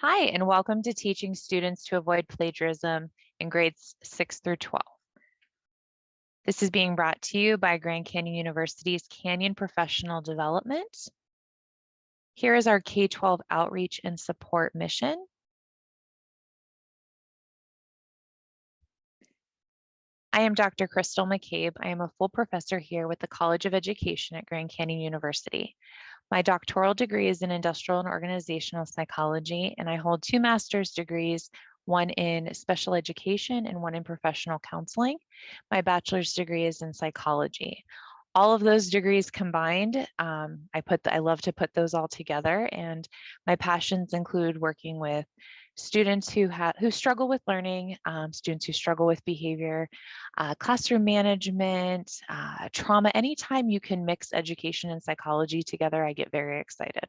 Hi, and welcome to Teaching Students to Avoid Plagiarism in grades 6 through 12. This is being brought to you by Grand Canyon University's Canyon Professional Development. Here is our K-12 outreach and support mission. I am Dr. Crystal McCabe. I am a full professor here with the College of Education at Grand Canyon University. My doctoral degree is in industrial and organizational psychology, and I hold 2 master's degrees, one in special education and one in professional counseling. My bachelor's degree is in psychology. All of those degrees combined, I love to put those all together, and my passions include working with students who struggle with learning, students who struggle with behavior, classroom management, trauma. Anytime you can mix education and psychology together, I get very excited.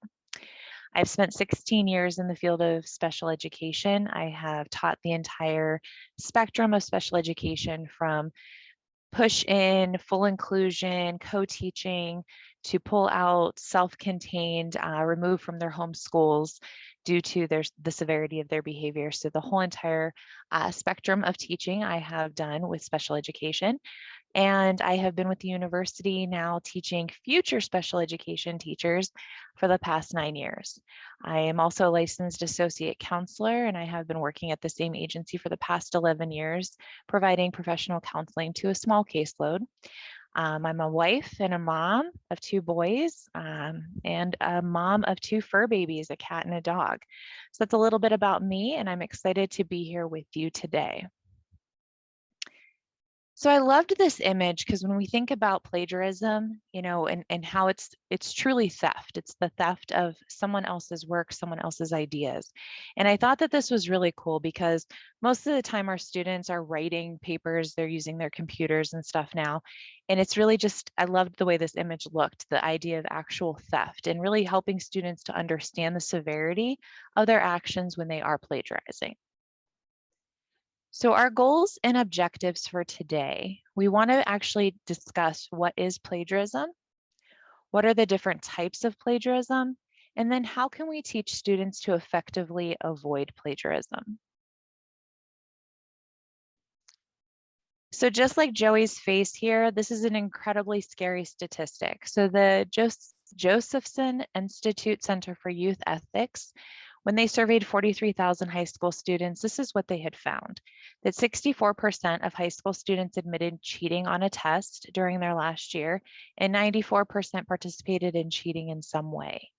I've spent 16 years in the field of special education. I have taught the entire spectrum of special education, from push in, full inclusion, co-teaching, to pull out, self-contained, removed from their home schools due to the severity of their behavior. So the whole entire spectrum of teaching I have done with special education. And I have been with the university now teaching future special education teachers for the past 9 years. I am also a licensed associate counselor, and I have been working at the same agency for the past 11 years, providing professional counseling to a small caseload. I'm a wife and a mom of 2 boys, and a mom of 2 fur babies, a cat and a dog. So that's a little bit about me, and I'm excited to be here with you today. So I loved this image because when we think about plagiarism, and how it's truly theft. It's the theft of someone else's work, someone else's ideas. And I thought that this was really cool because most of the time our students are writing papers, they're using their computers and stuff now. And it's really just, I loved the way this image looked, the idea of actual theft and really helping students to understand the severity of their actions when they are plagiarizing. So our goals and objectives for today, we want to actually discuss what is plagiarism, what are the different types of plagiarism, and then how can we teach students to effectively avoid plagiarism. So just like Joey's face here, this is an incredibly scary statistic. So the Josephson Institute Center for Youth Ethics, when they surveyed 43,000 high school students, this is what they had found, that 64% of high school students admitted cheating on a test during their last year, and 94% participated in cheating in some way.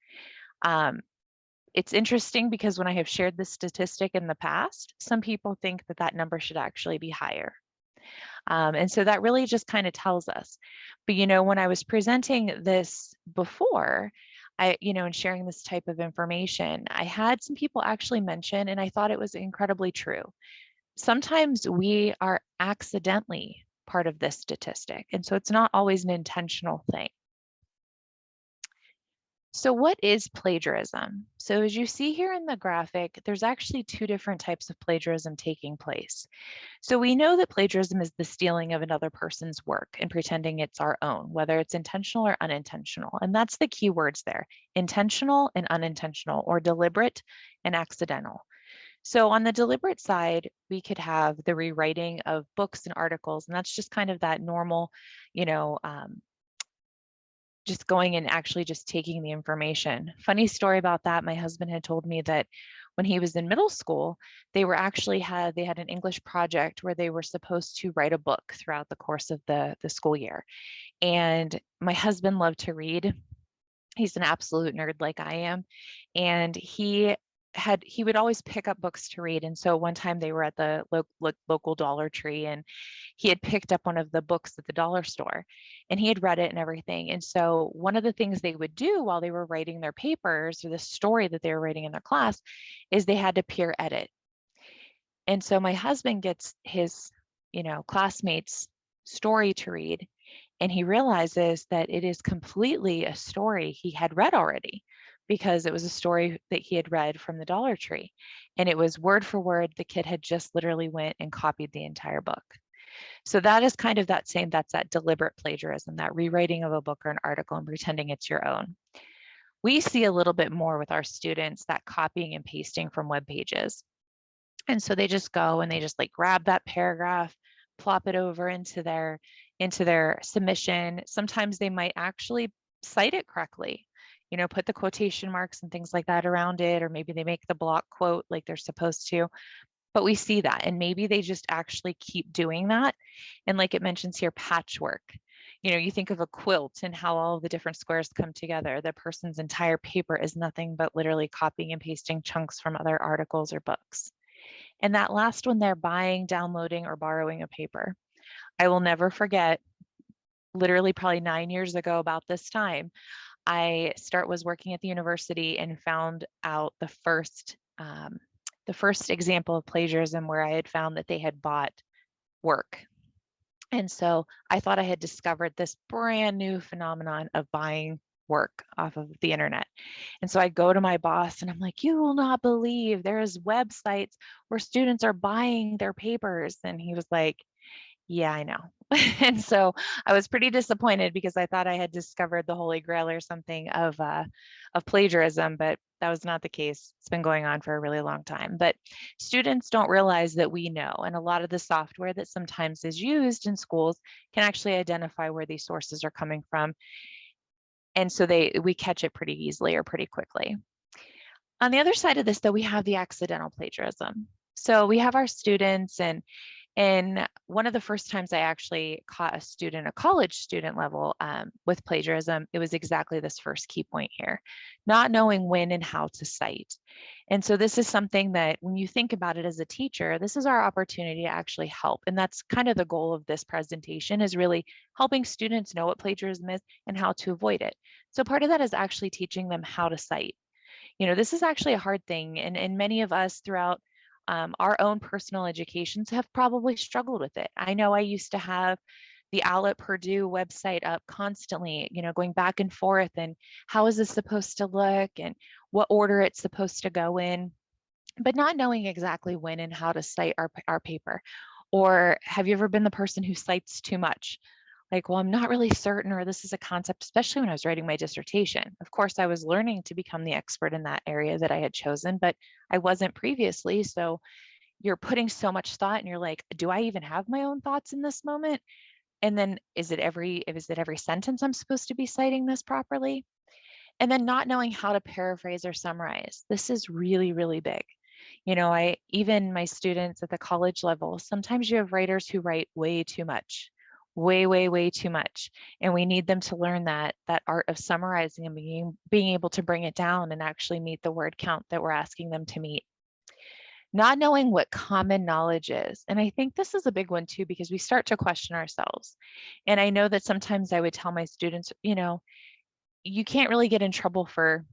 It's interesting because when I have shared this statistic in the past, some people think that that number should actually be higher. And so that really just kind of tells us. But, when I was presenting this before, and sharing this type of information, I had some people actually mention, and I thought it was incredibly true. Sometimes we are accidentally part of this statistic. And so it's not always an intentional thing. So what is plagiarism? So as you see here in the graphic, there's actually 2 different types of plagiarism taking place. So we know that plagiarism is the stealing of another person's work and pretending it's our own, whether it's intentional or unintentional. And that's the key words there, intentional and unintentional, or deliberate and accidental. So on the deliberate side, we could have the rewriting of books and articles, and that's just kind of that normal, just going and actually just taking the information. Funny story about that, my husband had told me that when he was in middle school, they had an English project where they were supposed to write a book throughout the course of the school year. And my husband loved to read. He's an absolute nerd like I am. And he would always pick up books to read. And so one time they were at the local Dollar Tree, and he had picked up one of the books at the dollar store, and he had read it and everything. And so one of the things they would do while they were writing their papers, or the story that they were writing in their class, is they had to peer edit. And so my husband gets his, classmates' story to read, and he realizes that it is completely a story he had read already, because it was a story that he had read from the Dollar Tree. And it was word for word, the kid had just literally went and copied the entire book. So that is kind of that's that deliberate plagiarism, that rewriting of a book or an article and pretending it's your own. We see a little bit more with our students that copying and pasting from web pages. And so they just go and they just like grab that paragraph, plop it over into their submission. Sometimes they might actually cite it correctly, put the quotation marks and things like that around it, or maybe they make the block quote like they're supposed to. But we see that, and maybe they just actually keep doing that. And like it mentions here, patchwork. You think of a quilt and how all of the different squares come together. The person's entire paper is nothing but literally copying and pasting chunks from other articles or books. And that last one, they're buying, downloading, or borrowing a paper. I will never forget, literally probably 9 years ago about this time, I was working at the university and found out the first example of plagiarism where I had found that they had bought work. And so I thought I had discovered this brand new phenomenon of buying work off of the internet. And so I go to my boss and I'm like, you will not believe there's websites where students are buying their papers. And he was like, yeah, I know. And so I was pretty disappointed because I thought I had discovered the holy grail or something of plagiarism, but that was not the case. It's been going on for a really long time. But students don't realize that we know, and a lot of the software that sometimes is used in schools can actually identify where these sources are coming from. And so we catch it pretty easily or pretty quickly. On the other side of this, though, we have the accidental plagiarism. So we have our students, and one of the first times I actually caught a college student level with plagiarism, it was exactly this first key point here, not knowing when and how to cite. And so this is something that when you think about it as a teacher, this is our opportunity to actually help. And that's kind of the goal of this presentation, is really helping students know what plagiarism is and how to avoid it. So part of that is actually teaching them how to cite. This is actually a hard thing, and many of us throughout our own personal educations have probably struggled with it. I know I used to have the OWL at Purdue website up constantly, going back and forth, and how is this supposed to look and what order it's supposed to go in, but not knowing exactly when and how to cite our paper. Or have you ever been the person who cites too much? Like, well, I'm not really certain, or this is a concept, especially when I was writing my dissertation. Of course, I was learning to become the expert in that area that I had chosen, but I wasn't previously. So you're putting so much thought and you're like, do I even have my own thoughts in this moment? And then is it every sentence I'm supposed to be citing this properly? And then not knowing how to paraphrase or summarize. This is really, really big. Even my students at the college level, sometimes you have writers who write way too much, way too much. And we need them to learn that art of summarizing and being able to bring it down and actually meet the word count that we're asking them to meet. Not knowing what common knowledge is. And I think this is a big one too, because we start to question ourselves. And I know that sometimes I would tell my students, you can't really get in trouble for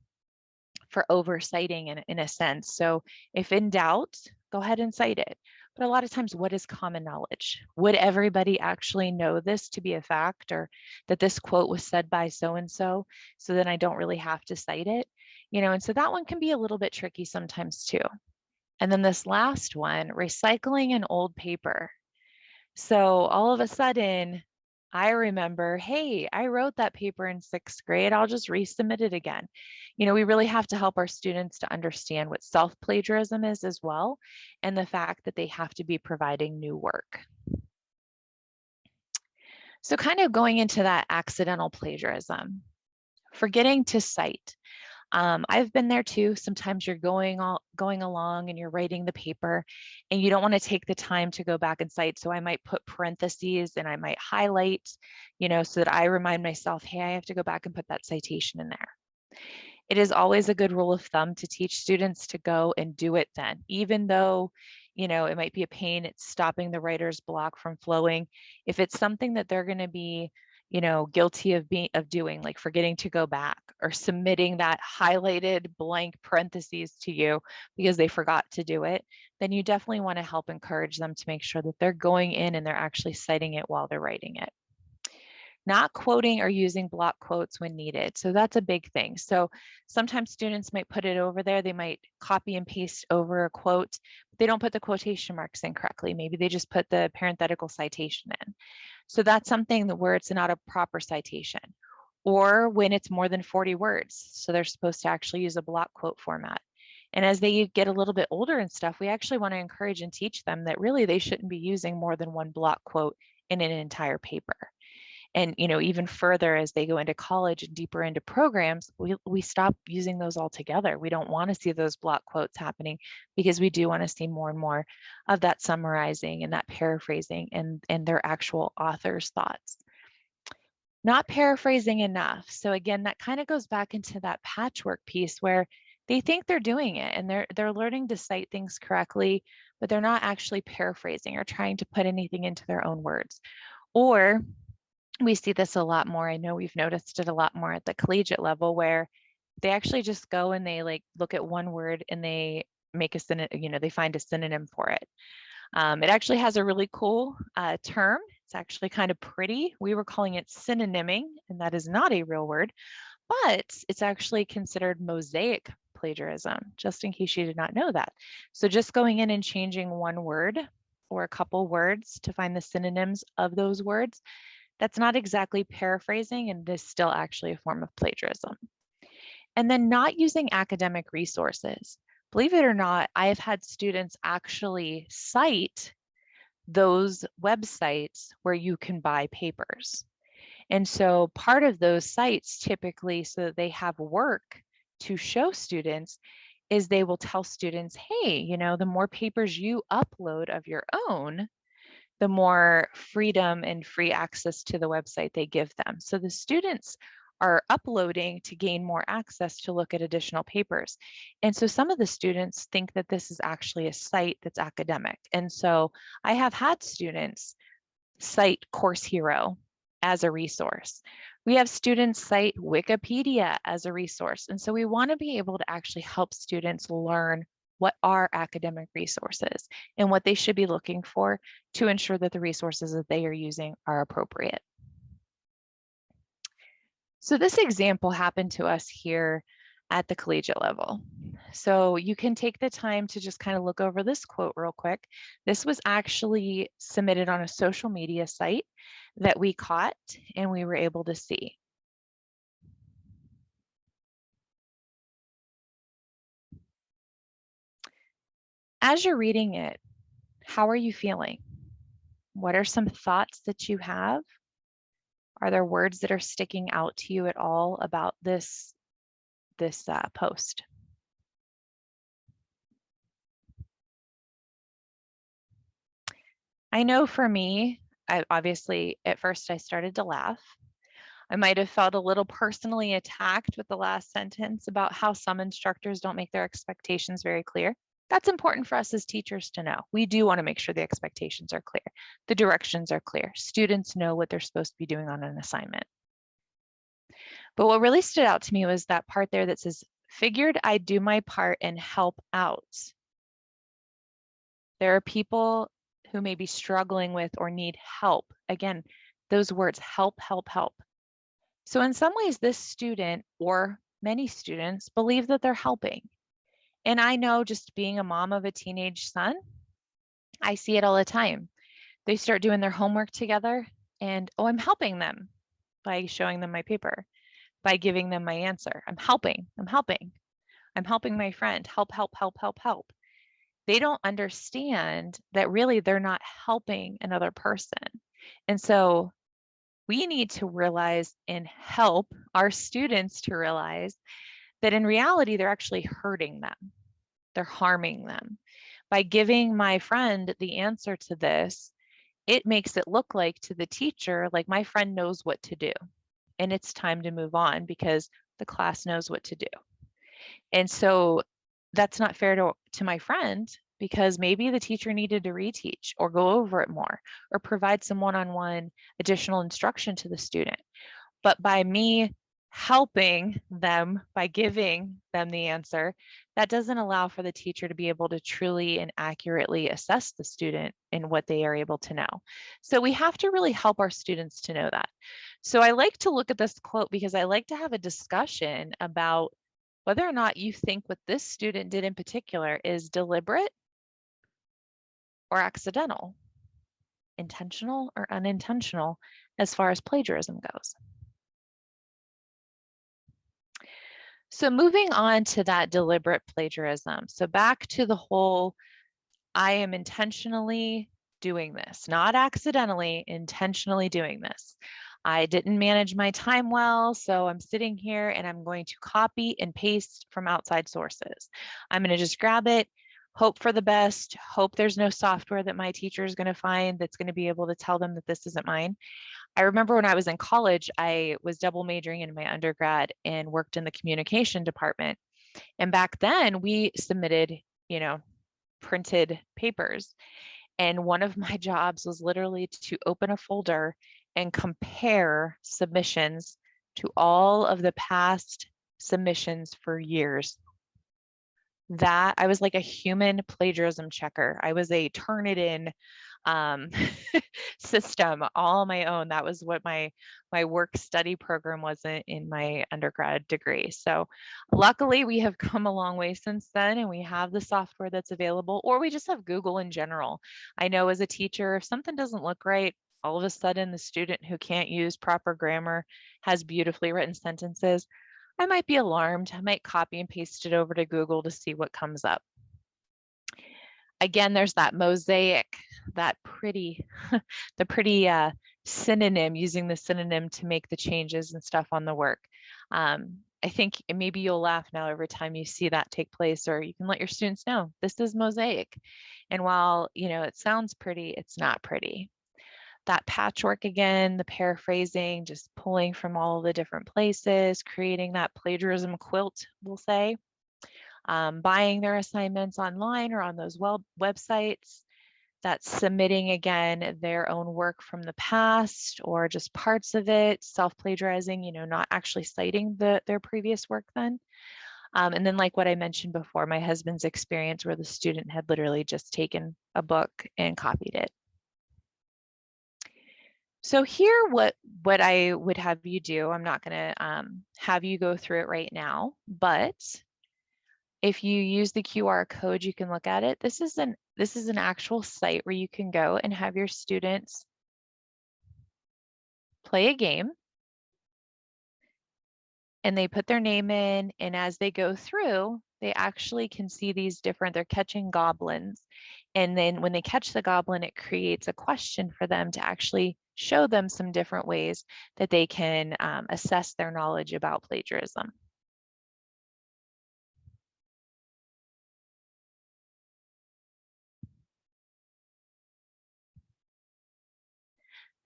oversighting in a sense. So if in doubt, go ahead and cite it. But a lot of times, what is common knowledge? Would everybody actually know this to be a fact, or that this quote was said by so-and-so, so then I don't really have to cite it? And so that one can be a little bit tricky sometimes too. And then this last one, recycling an old paper. So all of a sudden, I remember, hey, I wrote that paper in 6th grade. I'll just resubmit it again. We really have to help our students to understand what self-plagiarism is as well, and the fact that they have to be providing new work. So kind of going into that accidental plagiarism, forgetting to cite. I've been there too. Sometimes you're going along and you're writing the paper and you don't want to take the time to go back and cite. So I might put parentheses and I might highlight, so that I remind myself, hey, I have to go back and put that citation in there. It is always a good rule of thumb to teach students to go and do it then, even though, it might be a pain, it's stopping the writer's block from flowing. If it's something that they're going to be guilty of doing, like forgetting to go back or submitting that highlighted blank parentheses to you because they forgot to do it, then you definitely want to help encourage them to make sure that they're going in and they're actually citing it while they're writing it. Not quoting or using block quotes when needed. So that's a big thing. So sometimes students might put it over there. They might copy and paste over a quote, but they don't put the quotation marks in correctly. Maybe they just put the parenthetical citation in. So that's something where it's not a proper citation. or when it's more than 40 words. So they're supposed to actually use a block quote format. And as they get a little bit older and stuff, we actually want to encourage and teach them that really they shouldn't be using more than one block quote in an entire paper. And even further, as they go into college and deeper into programs, we stop using those altogether. We don't want to see those block quotes happening, because we do want to see more and more of that summarizing and that paraphrasing and their actual author's thoughts. Not paraphrasing enough. So again, that kind of goes back into that patchwork piece where they think they're doing it and they're learning to cite things correctly, but they're not actually paraphrasing or trying to put anything into their own words. Or we see this a lot more. I know we've noticed it a lot more at the collegiate level, where they actually just go and they look at one word and they make a synonym, they find a synonym for it. It actually has a really cool term. It's actually kind of pretty. We were calling it synonyming, and that is not a real word, but it's actually considered mosaic plagiarism, just in case you did not know that. So just going in and changing one word or a couple words to find the synonyms of those words, that's not exactly paraphrasing, and it is still actually a form of plagiarism. And then not using academic resources. Believe it or not, I have had students actually cite those websites where you can buy papers. And so part of those sites typically, so that they have work to show students, is they will tell students, hey, the more papers you upload of your own, the more freedom and free access to the website they give them. So the students are uploading to gain more access to look at additional papers. And so some of the students think that this is actually a site that's academic. And so I have had students cite Course Hero as a resource. We have students cite Wikipedia as a resource. And so we want to be able to actually help students learn what are academic resources and what they should be looking for to ensure that the resources that they are using are appropriate. So this example happened to us here at the collegiate level. So you can take the time to just kind of look over this quote real quick. This was actually submitted on a social media site that we caught and we were able to see. As you're reading it, how are you feeling? What are some thoughts that you have? Are there words that are sticking out to you at all about this post? I know for me, obviously at first I started to laugh. I might have felt a little personally attacked with the last sentence about how some instructors don't make their expectations very clear. That's important for us as teachers to know. We do want to make sure the expectations are clear. The directions are clear. Students know what they're supposed to be doing on an assignment. But what really stood out to me was that part there that says, figured I'd do my part and help out. There are people who may be struggling with or need help. Again, those words, help, help, help. So in some ways, this student or many students believe that they're helping. And I know, just being a mom of a teenage son, I see it all the time. They start doing their homework together and, oh, I'm helping them by showing them my paper, by giving them my answer. I'm helping, I'm helping. I'm helping my friend. Help, help, help, help, help. They don't understand that really they're not helping another person. And so we need to realize and help our students to realize that in reality, they're actually hurting them. They're harming them. By giving my friend the answer to this, it makes it look like to the teacher, like my friend knows what to do. And it's time to move on because the class knows what to do. And so that's not fair to my friend, because maybe the teacher needed to reteach or go over it more or provide some one-on-one additional instruction to the student. But by me helping them, by giving them the answer, that doesn't allow for the teacher to be able to truly and accurately assess the student in what they are able to know. So we have to really help our students to know that. So I like to look at this quote because I like to have a discussion about whether or not you think what this student did in particular is deliberate or accidental, intentional or unintentional as far as plagiarism goes. So moving on to that deliberate plagiarism. So back to the whole, I am intentionally doing this, not accidentally, intentionally doing this. I didn't manage my time well, so I'm sitting here and I'm going to copy and paste from outside sources. I'm going to just grab it, hope for the best, hope there's no software that my teacher is going to find that's going to be able to tell them that this isn't mine. I remember when I was in college, I was double majoring in my undergrad and worked in the communication department. And back then we submitted, you know, printed papers. And one of my jobs was literally to open a folder and compare submissions to all of the past submissions for years. That I was like a human plagiarism checker. I was a Turnitin um, system all on my own. That was what my work study program was in my undergrad degree. So luckily we have come a long way since then, and we have the software that's available, or we just have Google in general. I know as a teacher, if something doesn't look right, all of a sudden the student who can't use proper grammar has beautifully written sentences, I might be alarmed. I might copy and paste it over to Google to see what comes up. Again, there's that mosaic, that pretty, the pretty synonym, using the synonym to make the changes and stuff on the work. I think maybe you'll laugh now every time you see that take place, or you can let your students know this is mosaic. And while, you know, it sounds pretty, it's not pretty. That patchwork again, the paraphrasing, just pulling from all the different places, creating that plagiarism quilt, we'll say. Buying their assignments online or on those websites. That's submitting again their own work from the past or just parts of it, self-plagiarizing, you know, not actually citing their previous work then. And then like what I mentioned before, my husband's experience where the student had literally just taken a book and copied it. So here, what I would have you do, I'm not going to have you go through it right now, but if you use the QR code, you can look at it. This is an actual site where you can go and have your students play a game, and they put their name in, and as they go through, they actually can see these different, they're catching goblins. And then when they catch the goblin, it creates a question for them to actually show them some different ways that they can assess their knowledge about plagiarism.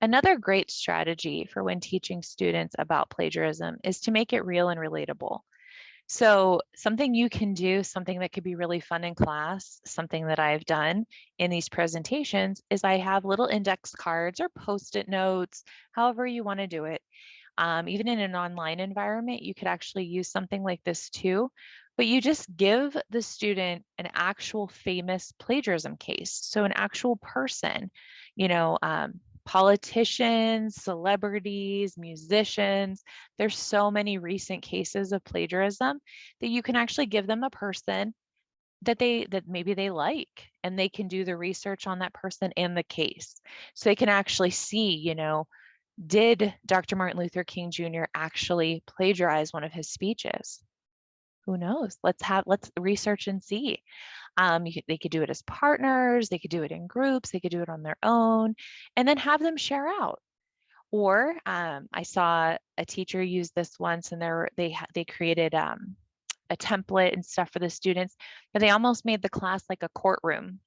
Another great strategy for when teaching students about plagiarism is to make it real and relatable. So something you can do, something that could be really fun in class, something that I've done in these presentations is I have little index cards or Post-it notes, however you want to do it. Even in an online environment, you could actually use something like this too, but you just give the student an actual famous plagiarism case. So an actual person, you know, politicians, celebrities, musicians. There's so many recent cases of plagiarism that you can actually give them a person that maybe they like, and they can do the research on that person and the case. So they can actually see, you know, did Dr. Martin Luther King Jr. actually plagiarize one of his speeches? Who knows? Let's research and see. They could do it as partners, they could do it in groups, they could do it on their own, and then have them share out. Or I saw a teacher use this once, and they created a template and stuff for the students, but they almost made the class like a courtroom,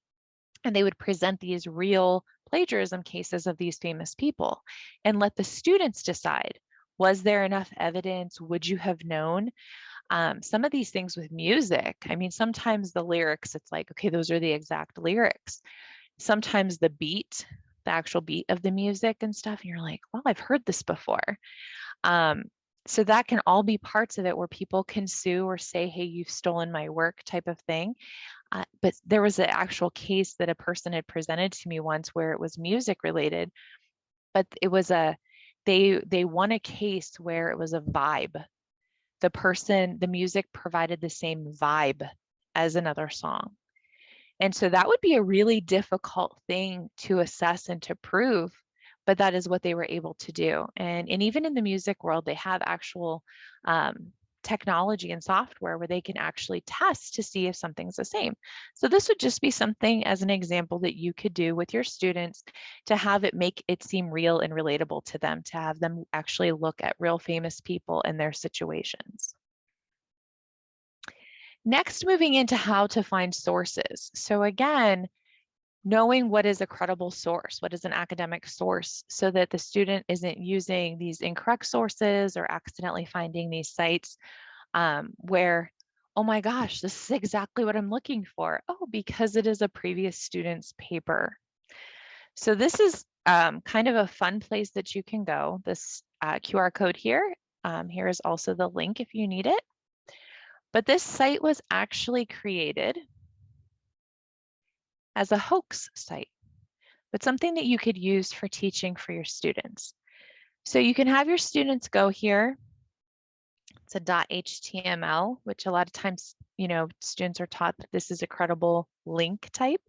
and they would present these real plagiarism cases of these famous people and let the students decide, was there enough evidence? Would you have known? Some of these things with music, I mean, sometimes the lyrics, it's like, okay, those are the exact lyrics. Sometimes the beat, the actual beat of the music and stuff, and you're like, well, I've heard this before. So that can all be parts of it where people can sue or say, hey, you've stolen my work type of thing. But there was an actual case that a person had presented to me once where it was music related, but it was they won a case where it was a vibe. The music provided the same vibe as another song. And so that would be a really difficult thing to assess and to prove, but that is what they were able to do. And even in the music world, they have actual technology and software where they can actually test to see if something's the same. So this would just be something as an example that you could do with your students to have it make it seem real and relatable to them, to have them actually look at real famous people and their situations. Next, moving into how to find sources. So again, knowing what is a credible source, what is an academic source, so that the student isn't using these incorrect sources or accidentally finding these sites where, oh my gosh, this is exactly what I'm looking for. Oh, because it is a previous student's paper. So this is kind of a fun place that you can go. This QR code here. Here is also the link if you need it. But this site was actually created as a hoax site, but something that you could use for teaching for your students. So you can have your students go here. It's a .html, which a lot of times, students are taught that this is a credible link type.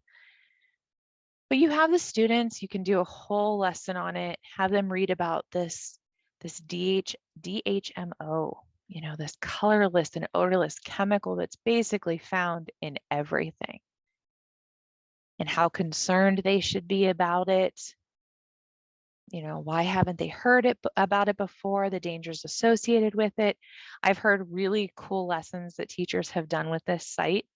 But you have the students, you can do a whole lesson on it, have them read about this DHMO, this colorless and odorless chemical that's basically found in everything, and how concerned they should be about it. Why haven't they heard about it before, the dangers associated with it. I've heard really cool lessons that teachers have done with this site,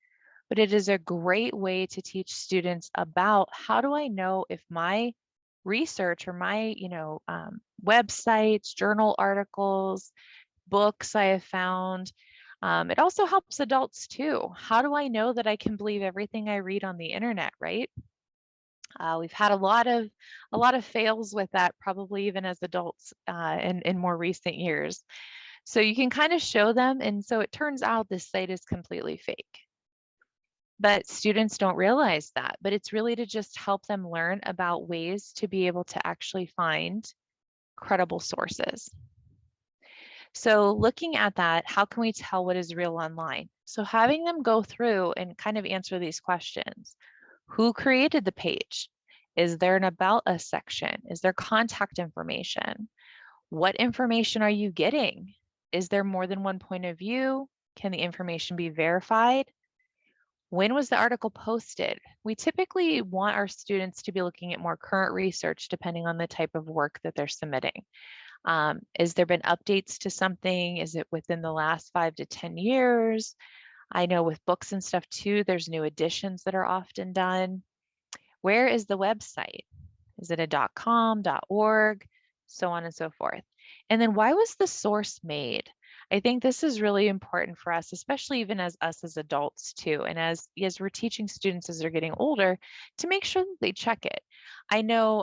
but it is a great way to teach students about how do I know if my research or my, websites, journal articles, books I have found. It also helps adults too. How do I know that I can believe everything I read on the internet, right? We've had a lot of fails with that, probably even as adults in more recent years. So you can kind of show them, and so it turns out this site is completely fake. But students don't realize that, but it's really to just help them learn about ways to be able to actually find credible sources. So looking at that, how can we tell what is real online? So having them go through and kind of answer these questions. Who created the page? Is there an About Us section? Is there contact information? What information are you getting? Is there more than one point of view? Can the information be verified? When was the article posted? We typically want our students to be looking at more current research depending on the type of work that they're submitting. Has there been updates to something? Is it within the last 5 to 10 years? I know with books and stuff too, there's new editions that are often done. Where is the website? Is it a .com, .org, so on and so forth? And then why was the source made? I think this is really important for us, especially even as us as adults too, and as we're teaching students as they're getting older, to make sure that they check it. I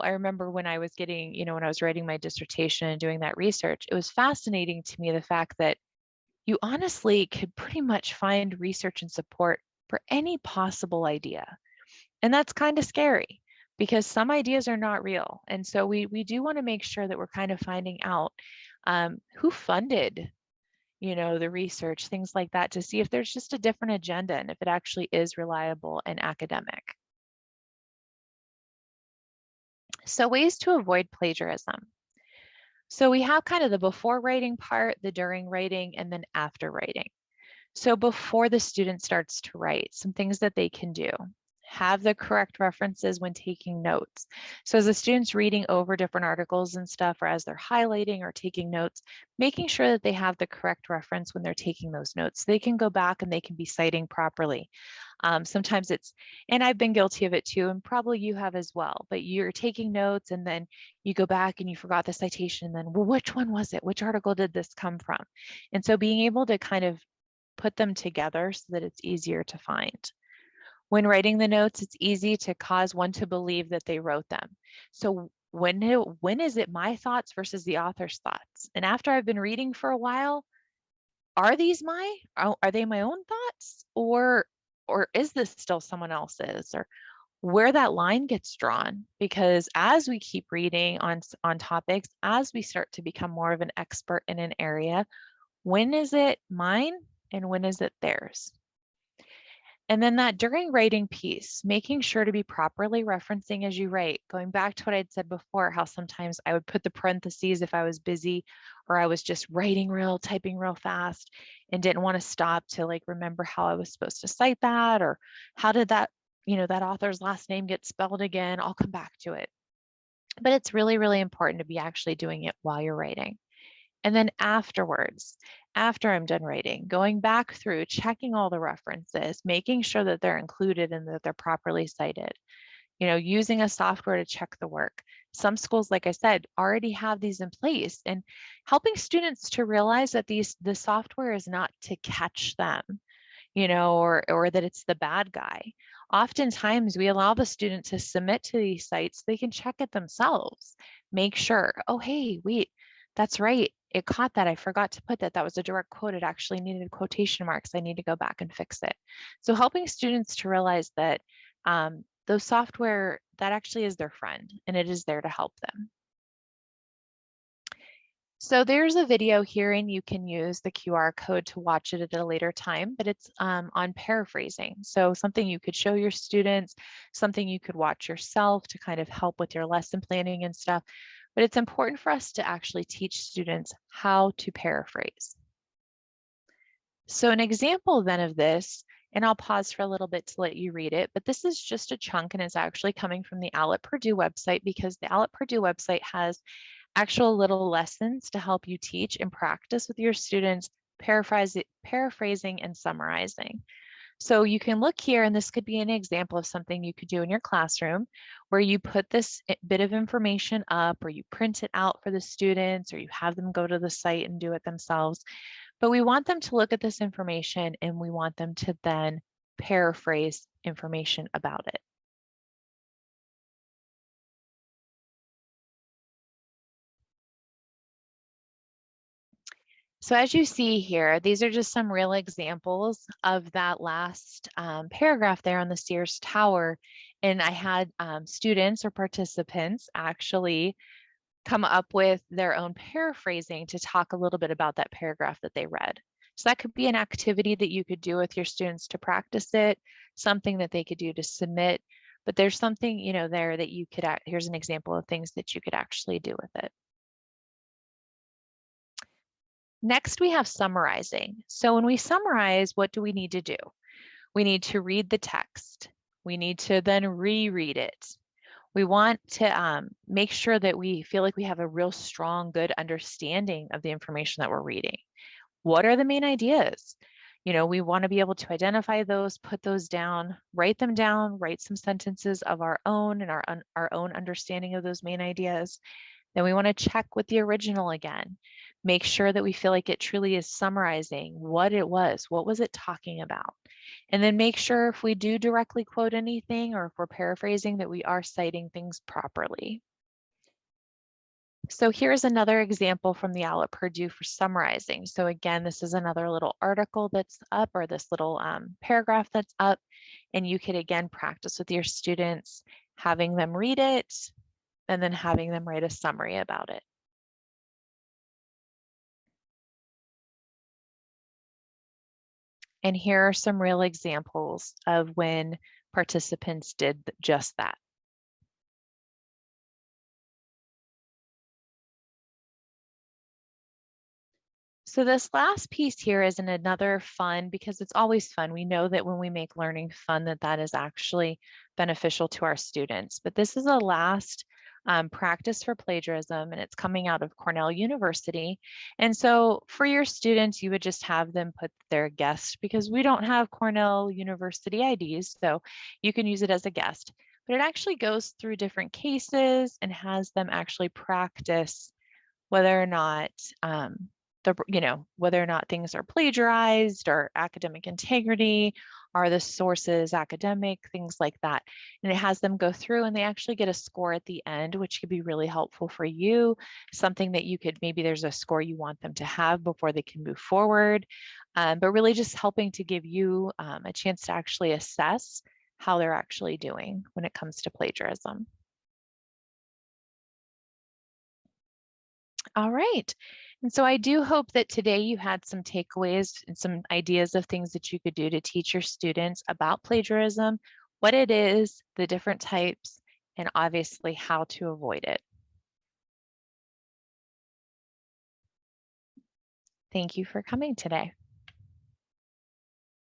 remember when I was getting, when I was writing my dissertation and doing that research, it was fascinating to me the fact that you honestly could pretty much find research and support for any possible idea. And that's kind of scary because some ideas are not real. And so we do want to make sure that we're kind of finding out who funded, the research, things like that, to see if there's just a different agenda and if it actually is reliable and academic. So ways to avoid plagiarism. So we have kind of the before writing part, the during writing, and then after writing. So before the student starts to write, some things that they can do. Have the correct references when taking notes. So as the student's reading over different articles and stuff, or as they're highlighting or taking notes, making sure that they have the correct reference when they're taking those notes. They can go back and they can be citing properly. Sometimes and I've been guilty of it too, and probably you have as well, but you're taking notes and then you go back and you forgot the citation, and then, well, which one was it? Which article did this come from? And so being able to kind of put them together so that it's easier to find. When writing the notes, it's easy to cause one to believe that they wrote them. So when is it my thoughts versus the author's thoughts? And after I've been reading for a while, are they my own thoughts, or is this still someone else's? Or where that line gets drawn, because as we keep reading on topics, as we start to become more of an expert in an area, when is it mine and when is it theirs? And then that during writing piece, making sure to be properly referencing as you write, going back to what I'd said before, how sometimes I would put the parentheses if I was busy or I was just typing real fast and didn't want to stop to like remember how I was supposed to cite that or how did that, that author's last name get spelled again. I'll come back to it. But it's really, really important to be actually doing it while you're writing. And then afterwards, after I'm done writing, going back through, checking all the references, making sure that they're included and that they're properly cited, using a software to check the work. Some schools, like I said, already have these in place and helping students to realize that the software is not to catch them, or that it's the bad guy. Oftentimes we allow the student to submit to these sites. They can check it themselves, make sure, oh, hey, wait, that's right. It caught that. I forgot to put that. That was a direct quote. It actually needed quotation marks. I need to go back and fix it. So helping students to realize that those software, that actually is their friend and it is there to help them. So there's a video here and you can use the QR code to watch it at a later time, but it's on paraphrasing. So something you could show your students, something you could watch yourself to kind of help with your lesson planning and stuff. But it's important for us to actually teach students how to paraphrase. So an example then of this, and I'll pause for a little bit to let you read it, but this is just a chunk and it's actually coming from the Owl at Purdue website because the Owl at Purdue website has actual little lessons to help you teach and practice with your students, paraphrasing and summarizing. So you can look here, and this could be an example of something you could do in your classroom where you put this bit of information up or you print it out for the students or you have them go to the site and do it themselves. But we want them to look at this information and we want them to then paraphrase information about it. So as you see here, these are just some real examples of that last paragraph there on the Sears Tower. And I had students or participants actually come up with their own paraphrasing to talk a little bit about that paragraph that they read. So that could be an activity that you could do with your students to practice it, something that they could do to submit, but there's something, there that you could, here's an example of things that you could actually do with it. Next, we have summarizing. So when we summarize, what do we need to do? We need to read the text. We need to then reread it. We want to make sure that we feel like we have a real strong, good understanding of the information that we're reading. What are the main ideas? We want to be able to identify those, put those down, write them down, write some sentences of our own and our own understanding of those main ideas. Then we want to check with the original again. Make sure that we feel like it truly is summarizing what it was. What was it talking about? And then make sure if we do directly quote anything or if we're paraphrasing that we are citing things properly. So here's another example from the Owl at Purdue for summarizing. So again, this is another little article that's up or this little paragraph that's up. And you could again practice with your students, having them read it and then having them write a summary about it. And here are some real examples of when participants did just that. So this last piece here is another fun because it's always fun. We know that when we make learning fun, that is actually beneficial to our students. But this is a last practice for plagiarism, and it's coming out of Cornell University. And so for your students, you would just have them put their guest because we don't have Cornell University IDs, so you can use it as a guest. But it actually goes through different cases and has them actually practice whether or not whether or not things are plagiarized or academic integrity, are the sources academic, things like that. And it has them go through and they actually get a score at the end, which could be really helpful for you. Something that you could, maybe there's a score you want them to have before they can move forward, but really just helping to give you a chance to actually assess how they're actually doing when it comes to plagiarism. All right. And so I do hope that today you had some takeaways and some ideas of things that you could do to teach your students about plagiarism, what it is, the different types, and obviously how to avoid it. Thank you for coming today.